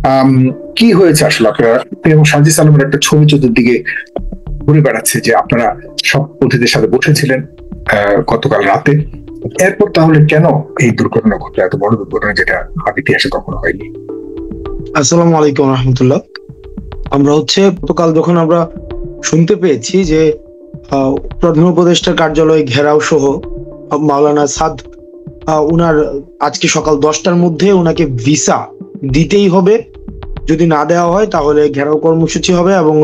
আম, কি হয়েছে আসলে? আপনারা এবং সাজিদ আলমের একটা ছবি চতুর্দিকে ঘুরে বেড়াচ্ছে যে আপনারা সব অতিথিদের সাথে বসেছিলেন গতকাল রাতে। এরপর তাহলে কেন এই দুর্ঘটনা ঘটলো, এত বড় দুর্ঘটনা যেটা ইতিহাসে কখনো হয়নি? আসসালামু আলাইকুম রহমতুল্লাহ। আমরা গতকাল যখন আমরা শুনতে পেয়েছি যে প্রধান উপদেষ্টার কার্যালয় ঘেরাও সহ মাওলানা সাদ উনার আজকে সকাল 10টার মধ্যে উনাকে ভিসা দিতেই হবে, যদি না দেওয়া হয় তাহলে ঘেরাও কর্মসূচি হবে এবং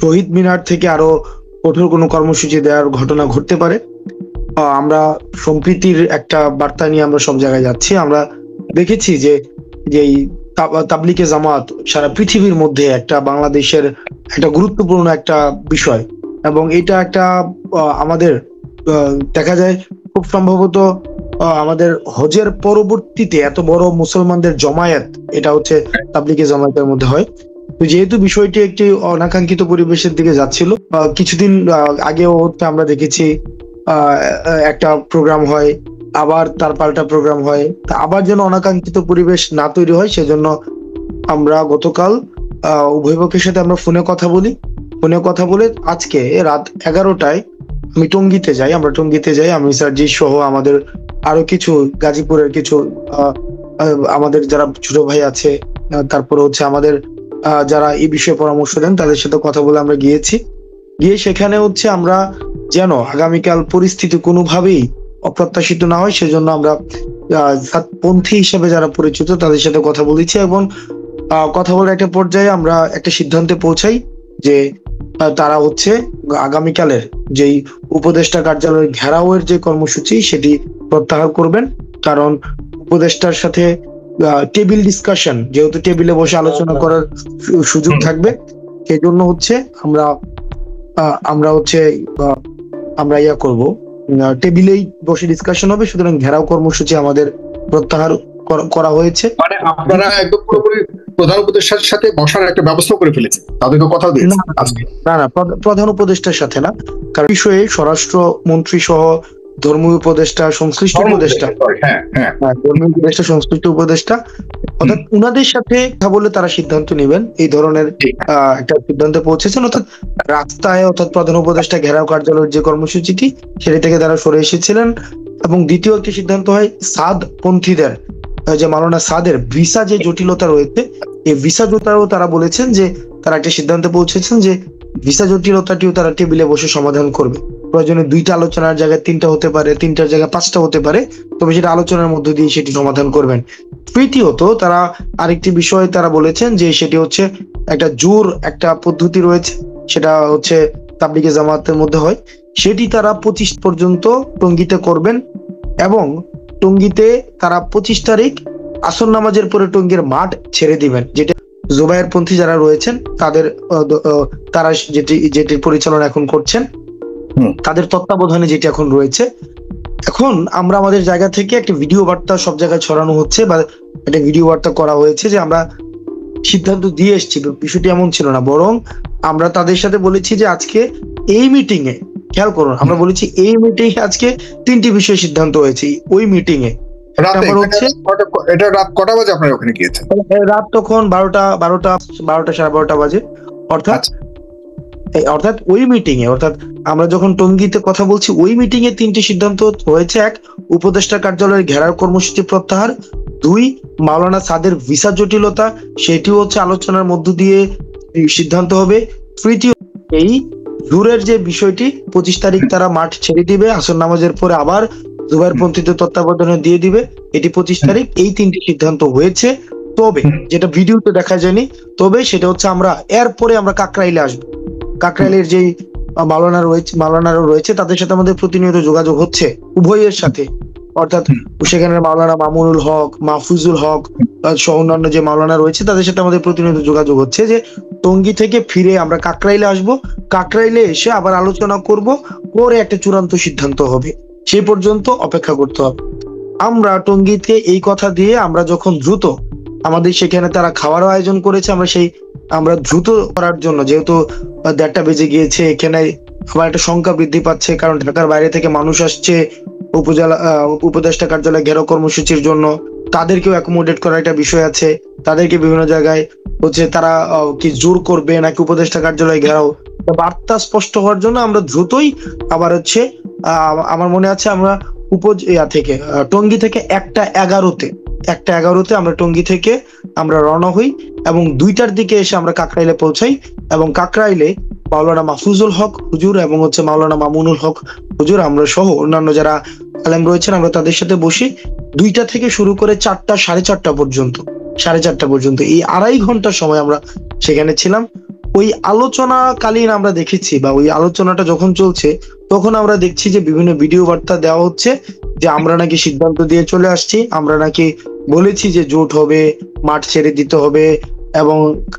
শহীদ মিনার থেকে আরো কঠোর কোনো কর্মসূচি দেওয়ার ঘটনা ঘটতে পারে। আমরা সম্প্রীতির একটা বার্তা নিয়ে আমরা সব জায়গায় যাচ্ছি। আমরা দেখেছি যে এই তাবলিগে জামাত সারা পৃথিবীর মধ্যে একটা বাংলাদেশের একটা গুরুত্বপূর্ণ একটা বিষয়, এবং এটা একটা আমাদের দেখা যায় খুব সম্ভবত আমাদের হজের পরবর্তীতে এত বড় মুসলমানদের জমায়েত এটা তাবলিগে জামায়াতের মধ্যে হয়। তো যেহেতু বিষয়টি একটি অনাকাঙ্ক্ষিত পরিবেশের দিকে যাচ্ছিল, কিছুদিন আগেও আমরা দেখেছি একটা প্রোগ্রাম হয়, আবার তার পাল্টা প্রোগ্রাম হয়, আবার যেন অনাকাঙ্ক্ষিত পরিবেশ না তৈরি হয় সেজন্য আমরা গতকাল উভয় পক্ষের সাথে আমরা ফোনে কথা বলে আজকে রাত 11টায় আমি টঙ্গীতে যাই। আমি সার্জি সহ আমাদের আরো কিছু গাজীপুরের কিছু আমাদের যারা ছোট ভাই আছে, তারপরে আমাদের যারা এই বিষয়ে পরামর্শ দেন তাদের সাথে কথা বলে আমরা গিয়ে সেখানে আমরা যেন আগামীকাল পরিস্থিতি কোনোভাবেই অপ্রত্যাশিত না হয় সেজন্য আমরা পন্থী হিসেবে যারা পরিচিত তাদের সাথে কথা বলেছি, এবং কথা বলার একটা পর্যায়ে আমরা একটা সিদ্ধান্তে পৌঁছাই যে তারা আগামীকালের যেই উপদেষ্টা কার্যালয়ের ঘেরাওয়ের যে কর্মসূচি সেটি প্রত্যাহার করবেন। কারণ উপদেষ্টার সাথে টেবিল ডিসকাশন, যেহেতু টেবিলে বসে আলোচনা করার সুযোগ থাকবে, সেই জন্য আমরা ইয়া করব, টেবিলেই বসে ডিসকাশন হবে। সুতরাং ঘেরাও কর্মসূচি আমাদের প্রত্যাহার করা হয়েছে। মানে আপনারা একদম পুরোপুরি প্রধান উপদেষ্টার সাথে বসার একটা ব্যবস্থা করে ফেলেছেন, তাদেরকে কথা দিয়েছেন আজকে? না, প্রধান উপদেষ্টার সাথে না, কারণ বিষয়ে স্বরাষ্ট্র মন্ত্রী সহ ধর্মীয় উপদেষ্টা, সংশ্লিষ্ট উপদেষ্টা, ধর্মীয় উপদেষ্টা, সংশ্লিষ্ট উপদেষ্টা, অর্থাৎ উনাদের সাথে কথা বলে তারা সিদ্ধান্ত নেবেন, এই ধরনের একটা সিদ্ধান্তে পৌঁছেছেন। অর্থাৎ রাস্তায় প্রধান উপদেষ্টা ঘেরাও কার্যালয়ের যে কর্মসূচিটি সেটি থেকে তারা সরে এসেছিলেন। এবং দ্বিতীয় একটি সিদ্ধান্ত হয় সাদ পন্থীদের, যে মাওলানা সাদের ভিসা যে জটিলতা রয়েছে, এই ভিসা জটিলতাও তারা বলেছেন যে তারা একটা সিদ্ধান্তে পৌঁছেছেন যে ভিসা জটিলতাটিও তারা টেবিলে বসে সমাধান করবে। প্রয়োজনে 2টা আলোচনার জায়গায় 3টা হতে পারে, 3টার জায়গায় 5টা হতে পারে, তবে সেটা আলোচনার মধ্য দিয়ে সেটি সমাধান করবেন। তৃতীয়ত তারা আরেকটি বিষয় তারা বলেছেন যে সেটি একটা জোর একটা পদ্ধতি রয়েছে, সেটা তাবলিগে জামাতের মধ্যে হয়, সেটি তারা 25 পর্যন্ত টঙ্গীতে করবেন, এবং টঙ্গীতে তারা 25 তারিখ আসর নামাজের পরে টঙ্গীর মাঠ ছেড়ে দিবেন, যেটা জুবায়ের পন্থী যারা রয়েছেন তারা যেটি পরিচালনা এখন করছেন, তাদের তত্ত্বাবধানে যেটি এখন রয়েছে। এখন আমরা আমাদের জায়গা থেকে একটা ভিডিও বার্তা সব জায়গায় ছড়ানো হচ্ছে, বা একটা ভিডিও বার্তা করা হয়েছে যে আমরা সিদ্ধান্ত দিয়ে এসেছি। বিষয়টি এমন ছিল না, বরং আমরা তাদের সাথে বলেছি যে আজকে এই মিটিং এ, খেয়াল করুন, আমরা বলেছি এই মিটিং এ আজকে 3টি বিষয়ে সিদ্ধান্ত হয়েছে। ওই মিটিং এ এটা রাত কটা বাজে আপনারা ওখানে গিয়েছেন? রাত তখন 12টা 12:30 বাজে। অর্থাৎ ওই মিটিং এ, আমরা যখন টঙ্গীতে কথা বলছি ওই মিটিং এ 3টি সিদ্ধান্ত হয়েছে। 1, উপদেষ্টা কার্যালয়ের ঘেরাও কর্মসূচি প্রত্যাহার। 2, মাওলানা সাদের ভিসা জটিলতা, সেটিও আলোচনার মধ্য দিয়ে সিদ্ধান্ত হবে। তৃতীয়, এই জুরের যে বিষয়টি 25 তারিখ তারা মাঠ ছেড়ে দিবে, আসর নামাজের পরে আবার জুবায়ের পন্থীদের তত্ত্বাবধানে দিয়ে দিবে, এটি 25 তারিখ। এই 3টি সিদ্ধান্ত হয়েছে। তবে যেটা ভিডিওতে দেখা যায়নি, তবে সেটা আমরা এরপরে আমরা কাকরাইলে আসবো। কাকরাইলের যে মাওলানারা রয়েছে তাদের সাথে আমাদের প্রতিনিয়ত যোগাযোগ হচ্ছে, উভয়ের সাথে, অর্থাৎ সেখানে মাওলানা মামুনুল হক, মাহফুজুল হক সহ অন্যান্য যে মাওলানা রয়েছে তাদের সাথে আমাদের প্রতিনিয়ত যোগাযোগ হচ্ছে যে টঙ্গী থেকে ফিরে আমরা কাকরাইলে আসবো, কাকরাইলে এসে আবার আলোচনা করব, পরে একটা চূড়ান্ত সিদ্ধান্ত হবে, সেই পর্যন্ত অপেক্ষা করতে হবে। আমরা টঙ্গীতে এই কথা দিয়ে আমরা যখন দ্রুত, আমাদের সেখানে তারা খাওয়ারও আয়োজন করেছে, আমরা দ্রুত করার জন্য, যেহেতু 1:30 বেজে গিয়েছে, এখানে আবার একটা সংখ্যা বৃদ্ধি পাচ্ছে, কারণ ঢাকার বাইরে থেকে মানুষ আসছে উপদেষ্টা কার্যালয় ঘেরাও কর্মসূচির জন্য, তাদেরকেও অ্যাকোমোডেট করার একটা বিষয় আছে। তাদেরকে বিভিন্ন জায়গায় হচ্ছে তারা কি জোর করবে নাকি উপদেষ্টা কার্যালয়ে ঘেরাও, বার্তা স্পষ্ট হওয়ার জন্য আমরা দ্রুতই আবার হচ্ছে আমার মনে আছে আমরা থেকে টঙ্গী থেকে 1:11 আমরা টঙ্গী থেকে আমরা রওনা হই এবং 2টার দিকে এসে আমরা কাকরাইলে পৌঁছাই এবং কাকরাইলে মাওলানা মাহফুজুল হক হুজুর এবং হচ্ছে মাওলানা মামুনুল হক হুজুর আমরা সহ অন্যান্য যারা আলেম রয়েছেন আমরা তাদের সাথে বসি 2টা থেকে শুরু করে 4টা 4:30 পর্যন্ত 4:30 পর্যন্ত এই 2.5 ঘন্টা সময় আমরা সেখানে ছিলাম। ওই আলোচনাকালীন আমরা দেখেছি বা ওই আলোচনাটা যখন চলছে তখন আমরা দেখছি যে বিভিন্ন ভিডিও বার্তা দেওয়া হচ্ছে যে আমরা নাকি সিদ্ধান্ত দিয়ে চলে আসছি, আমরা নাকি বলেছি যে জোট হবে, মাঠ ছেড়ে দিতে হবে এবং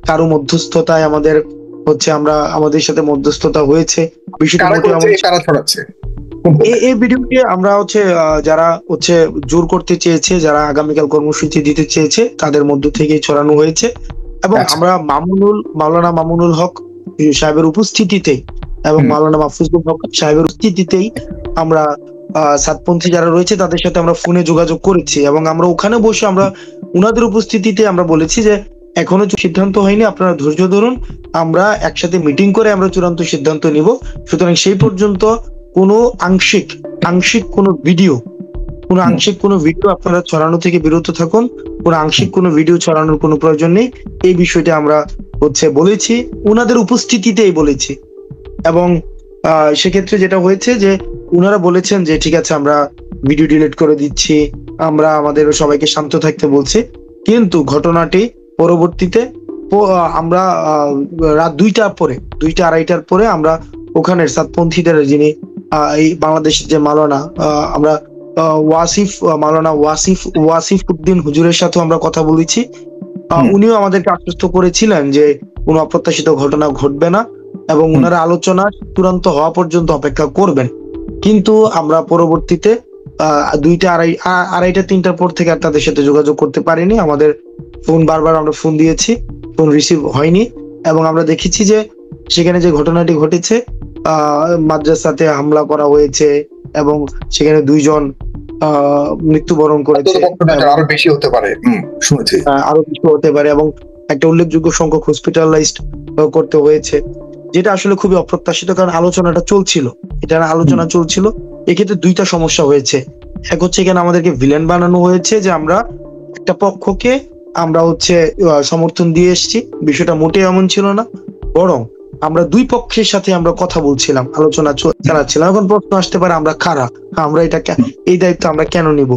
কারো মধ্যস্থতায় আমাদের হচ্ছে আমরা আমাদের সাথে মধ্যস্থতা হয়েছে। এই ভিডিওটি আমরা হচ্ছে যারা হচ্ছে জোর করতে চেয়েছে, যারা আগামীকাল কর্মসূচি দিতে চেয়েছে তাদের মধ্য থেকেই ছড়ানো হয়েছে এবং আমরা মাওলানা মামুনুল হক সাহেবের উপস্থিতিতেই এবং মাওলানা মাহফুজুল হক সাহেবের উপস্থিতিতেই আমরা সাতপন্থী যারা রয়েছে তাদের সাথে আমরা ফোনে যোগাযোগ করেছি এবং আমরা ওখানে বসে আমরা উনাদের উপস্থিতিতে আমরা বলেছি যে এখনো সিদ্ধান্ত হয়নি, আপনারা ধৈর্য ধরুন, আমরা একসাথে মিটিং করে আমরা চূড়ান্ত সিদ্ধান্ত নিব। সুতরাং সেই পর্যন্ত কোনো আংশিক কোনো ভিডিও আপনারা ছড়ানো থেকে বিরত থাকুন, কোনো আংশিক কোনো ভিডিও ছড়ানোর কোনো প্রয়োজন নেই। এই বিষয়টা আমরা হচ্ছে বলেছি, উনাদের উপস্থিতিতেই বলেছি এবং সেক্ষেত্রে যেটা হয়েছে যে উনারা বলেছেন যে ঠিক আছে আমরা ভিডিও ডিলিট করে দিচ্ছি, আমরা আমাদের সবাইকে শান্ত থাকতে বলছি। কিন্তু ঘটনাটি পরবর্তীতে আমরা রাত 2:30 পরে আমরা ওখানের সাতপন্থীদের যিনি এই বাংলাদেশের যে মাওলানা আমরা মাওলানা ওয়াসিফ উদ্দিন হুজুরের সাথে আমরা কথা বলেছি। উনিও আমাদেরকে আশ্বস্ত করেছিলেন যে কোনো অপ্রত্যাশিত ঘটনা ঘটবে না এবং ওনারা আলোচনা চূড়ান্ত হওয়া পর্যন্ত অপেক্ষা করবেন। কিন্তু আমরা পরবর্তীতে 2:30-3টার পর থেকে আর তাদের সাথে যোগাযোগ করতে পারিনি। আমাদের ফোন বারবার আমরা ফোন দিয়েছি, ফোন রিসিভ হয়নি এবং আমরা দেখেছি যে সেখানে যে ঘটনাটি ঘটেছে মাদ্রাসাতে হামলা করা হয়েছে এবং সেখানে 2 জন মৃত্যুবরণ করেছে, আরো বেশি হতে পারে এবং একটা উল্লেখযোগ্য সংখ্যক হসপিটালাইজড করতে হয়েছে, যেটা আসলে খুবই অপ্রত্যাশিত। কারণ আলোচনা চলছিল। এক্ষেত্রে 2টা সমস্যা হয়েছে। এক হচ্ছে এখানে আমাদেরকে ভিলেন বানানো হয়েছে যে আমরা একটা পক্ষকে আমরা হচ্ছে সমর্থন দিয়ে এসেছি, বিষয়টা মোটেই এমন ছিল না, বরং আমরা 2 পক্ষের সাথে আমরা কথা বলছিলাম, আলোচনা চালাচ্ছিলাম। এখন প্রশ্ন আসতে পারে আমরা কারা, আমরা এই দায়িত্ব আমরা কেন নিব?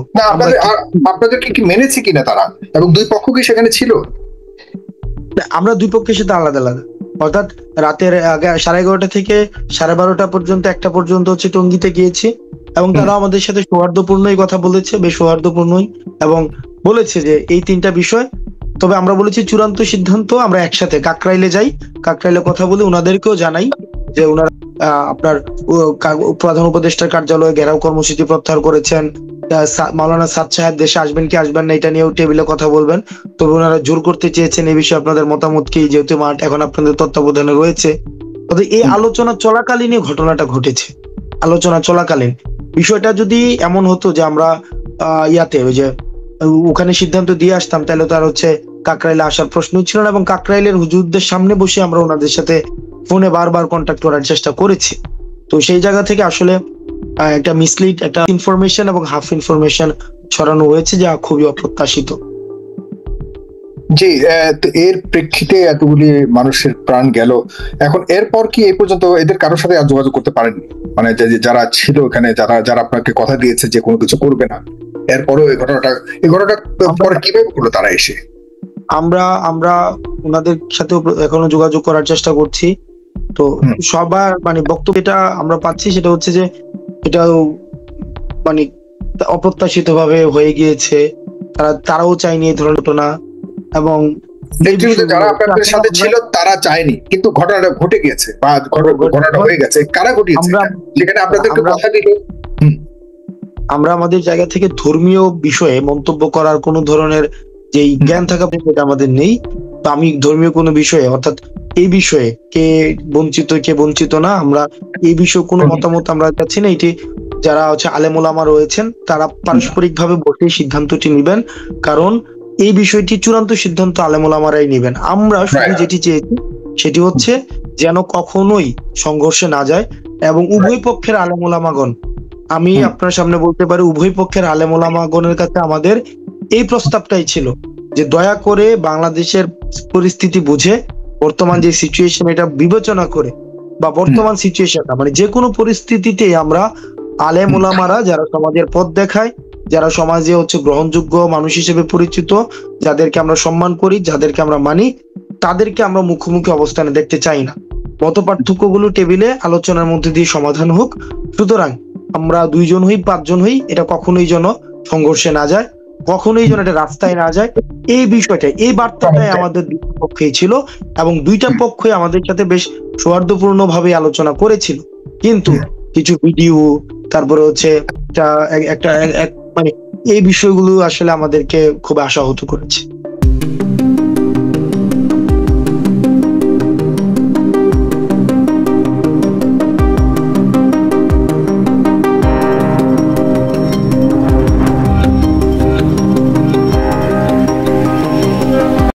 আপনাদেরকে কি মেনেছে কিনা তারা এবং 2 পক্ষ কি সেখানে ছিল? আমরা 2 পক্ষের সাথে আলাদা, অর্থাৎ রাতের 11:30 থেকে 12:30 পর্যন্ত 1টা পর্যন্ত হচ্ছে টঙ্গীতে গিয়েছি এবং তারা আমাদের সাথে সৌহার্দ্যপূর্ণই কথা বলেছে, বেশ সৌহার্দ্যপূর্ণই, এবং বলেছে যে এই 3টা বিষয়। তবে আমরা বলেছি চূড়ান্ত সিদ্ধান্ত আমরা একসাথে কাকরাইলে যাই, কাকরাইলে কথা বলে ওনাদেরকেও জানাই যে ওনারা আপনার প্রধান উপদেষ্টার কার্যালয়ে ঘেরাও কর্মসূচি প্রত্যাহার করেছেন। মাওলানা সাদ সাহেব দেশে আসবেন কি আসবেন না এটা নিয়েও টেবিলে কথা বলবেন। তবে ওনারা জোর করতে চেয়েছেন এই বিষয়ে আপনাদের মতামত কি, যেহেতু মাঠ এখন আপনাদের তত্ত্বাবধানে রয়েছে। তবে এই আলোচনা চলাকালীনই ঘটনাটা ঘটেছে। আলোচনা চলাকালীন বিষয়টা যদি এমন হতো যে আমরা ওই যে ওখানে সিদ্ধান্ত দিয়ে আসতাম, তাহলে তার হচ্ছে কাকরাইলে আসার প্রশ্নই ছিল না এবং কাকরাইলের হুজুরদের সামনে বসে আমরা ওনাদের সাথে ফোনে বারবার কন্ট্যাক্ট করার চেষ্টা করেছি। তো সেই জায়গা থেকে আসলে একটা মিসলিড একটা ইনফরমেশন এবং হাফ ইনফরমেশন ছড়ানো হয়েছে, যা খুবই অপ্রত্যাশিত। জি, এর প্রেক্ষিতে এতগুলি মানুষের প্রাণ গেল। এখন এরপর কি এই পর্যন্ত এদের কারোর সাথে আর যোগাযোগ করতে পারেননি? মানে যারা ছিল এখানে, যারা আপনাকে কথা দিয়েছে যে কোনো কিছু করবে না, এরপরও এই ঘটনাটা পরে কিভাবে করলো তারা এসে? আমরা ওনাদের সাথে এখনো যোগাযোগ করার চেষ্টা করছি। তো সবার মানে বক্তব্য এটা আমরা পাচ্ছি সেটা হচ্ছে যে এটাও মানে অপ্রত্যাশিত ভাবে হয়ে গিয়েছে, তারাও চায়নি এই ধরনের ঘটনা এবং যারা আপনাদের সাথে ছিল তারা চায়নি, কিন্তু ঘটনাটা ঘটে গিয়েছে বা ঘটনাটা হয়ে গেছে। কারা ঘটিয়েছে সেখানে আপনাদেরকে কথা দিল? আমরা আমাদের জায়গা থেকে ধর্মীয় বিষয়ে মন্তব্য করার কোন ধরনের যে জ্ঞান থাকা সেটা আমাদের নেই। তো আমি ধর্মীয় কোনো বিষয়ে অর্থাৎ এই বিষয়ে কে বঞ্চিত না, আমরা এই বিষয়ে কোনো মতামত আমরা চাচ্ছি না। এটি যারা হচ্ছে আলেম ওলামা রয়েছেন তারা পারস্পরিক ভাবে বসে সিদ্ধান্তটি নেবেন, কারণ এই বিষয়টি চূড়ান্ত সিদ্ধান্ত আলেম ওলামারাই নেবেন। আমরা শুধু Right. যেটি চেয়েছি সেটি হচ্ছে যেন কখনোই সংঘর্ষে না যায় এবং উভয় পক্ষের আলেম ওলামাগণ, আমি হুম। আপনার সামনে বলতে পারি উভয় পক্ষের আলেম ওলামাগণের কাছে আমাদের এই প্রস্তাবটাই ছিল যে দয়া করে বাংলাদেশের পরিস্থিতি বুঝে, বর্তমান যে সিচুয়েশন এটা বিবেচনা করে, বা বর্তমান সিচুয়েশনটা মানে যে কোনো পরিস্থিতিতে আমরা আলেম ওলামারা যারা সমাজের পথ দেখায়, যারা সমাজে হচ্ছে গ্রহণযোগ্য মানুষ হিসেবে পরিচিত, যাদেরকে আমরা সম্মান করি, যাদেরকে আমরা মানি, তাদেরকে আমরা মুখোমুখি অবস্থানে দেখতে চাই না। মত পার্থক্যগুলো টেবিলে আলোচনার মধ্যে দিয়ে সমাধান হোক। সুতরাং আমরা 2 জন হই 5 জন হই, এটা কখনোই যেন সংঘর্ষে না যায়, কখনোই যেন এটা রাস্তায় না যায়, এই বিষয়টা, এই বার্তাটাই আমাদের দুই পক্ষেই ছিল এবং দুইটা পক্ষই আমাদের সাথে বেশ সৌহার্দ্যপূর্ণ ভাবে আলোচনা করেছিল। কিন্তু কিছু ভিডিও, তারপরে হচ্ছে একটা মানে এই বিষয়গুলো আসলে আমাদেরকে খুব আশাহত করেছে।